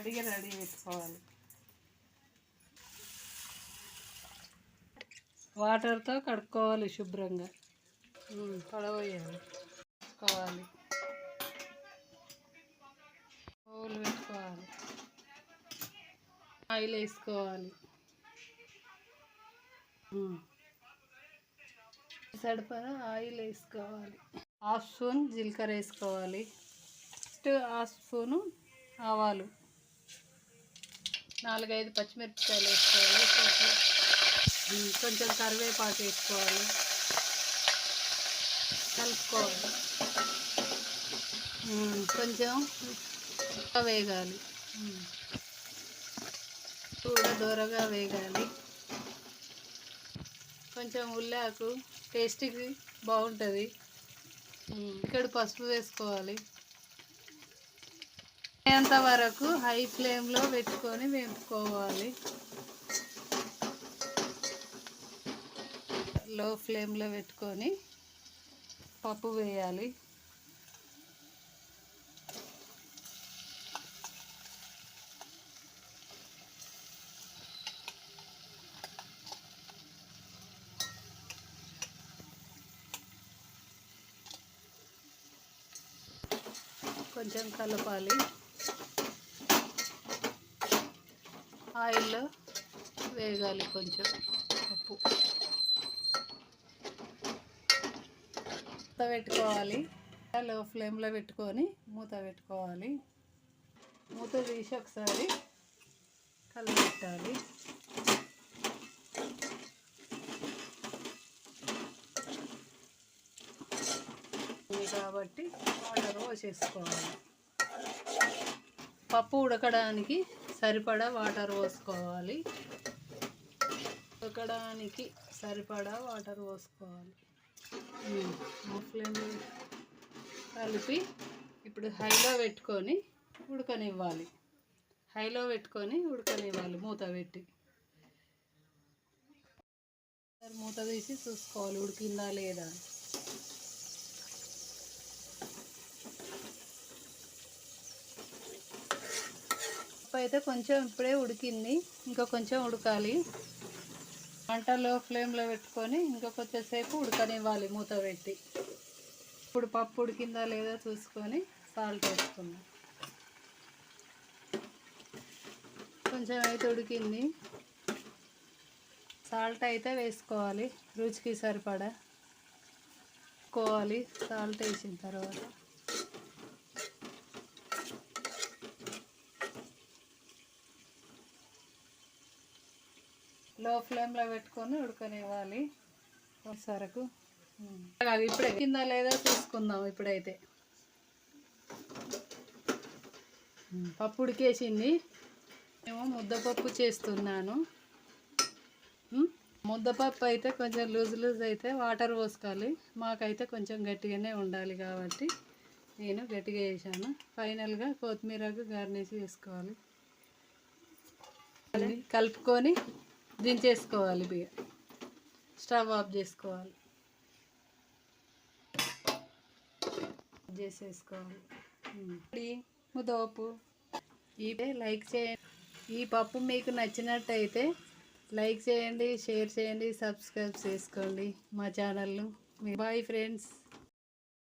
Ready పెట్టుకోవాలి. వాటర్తో కడుక్కోవాలి శుభ్రంగా. పడవేయాలి, వేసుకోవాలి, పూలు పెట్టుకోవాలి, ఆయిల్ వేసుకోవాలి, సరిపడా ఆయిల్ వేసుకోవాలి, హాఫ్ స్పూన్ జీలకర్ర వేసుకోవాలి, నెక్స్ట్ హాఫ్ స్పూను ఆవాలు, 4-5 పచ్చిమిరపకాయలు వేసుకోవాలి, కొంచెం కరివేపాకు వేసుకోవాలి, కలుపుకోవాలి, కొంచెం వేగాలి, కూడా దూరగా వేగాలి. కొంచెం ఉల్లాకు టేస్ట్కి బాగుంటుంది. ఇక్కడ పసుపు వేసుకోవాలి. అంతవరకు హై ఫ్లేమ్లో పెట్టుకొని వేపుకోవాలి. లో ఫ్లేమ్లో పెట్టుకొని పప్పు వేయాలి. కొంచెం కలపాలి. ఆయిల్లో వేగాలి కొంచెం పప్పు. మూత పెట్టుకోవాలి. లో ఫ్లేమ్లో పెట్టుకొని మూత పెట్టుకోవాలి. మూత తీసి ఒకసారి కలపెట్టాలి. కాబట్టి వాటర్ పోసేసుకోవాలి. పప్పు ఉడకడానికి సరిపడా వాటర్ పోసుకోవాలి. ఉడకడానికి సరిపడా వాటర్ పోసుకోవాలి. ఫ్లేమ్లో కలిపి ఇప్పుడు హైలో పెట్టుకొని ఉడకనివ్వాలి. మూత పెట్టి మూత తీసి చూసుకోవాలి ఉడికిందా లేదా. అయితే కొంచెం ఇప్పుడే ఉడికింది, ఇంకా కొంచెం ఉడకాలి. మంటలో ఫ్లేమ్లో పెట్టుకొని ఇంకా కొంచెంసేపు ఉడకనివ్వాలి మూత పెట్టి. ఇప్పుడు పప్పు ఉడికిందా లేదా చూసుకొని సాల్ట్ వేసుకుందాం. కొంచెం అయితే ఉడికింది. సాల్ట్ అయితే వేసుకోవాలి రుచికి సరిపడా. సాల్ట్ వేసిన తర్వాత లో ఫ్లేమ్లో పెట్టుకొని ఉడకనివ్వాలి. సరకు ఇప్పుడే కింద లేదా చూసుకుందాం. ఇప్పుడైతే పప్పు ఉడికేసింది. మేము ముద్దపప్పు చేస్తున్నాను. ముద్దపప్పు అయితే కొంచెం లూజ్ అయితే వాటర్ పోసుకోవాలి. మాకైతే కొంచెం గట్టిగానే ఉండాలి కాబట్టి నేను గట్టిగా వేసాను. ఫైనల్గా కొత్తిమీరకు గార్నిష్ చేసుకోవాలి. కలుపుకొని దించేసుకోవాలి. స్టవ్ ఆఫ్ చేసుకోవాలి. ముద్దపప్పు లైక్ చేయండి. ఈ పప్పు మీకు నచ్చినట్టయితే లైక్ చేయండి, షేర్ చేయండి, సబ్స్క్రైబ్ చేసుకోండి మా ఛానల్ను. Bye friends.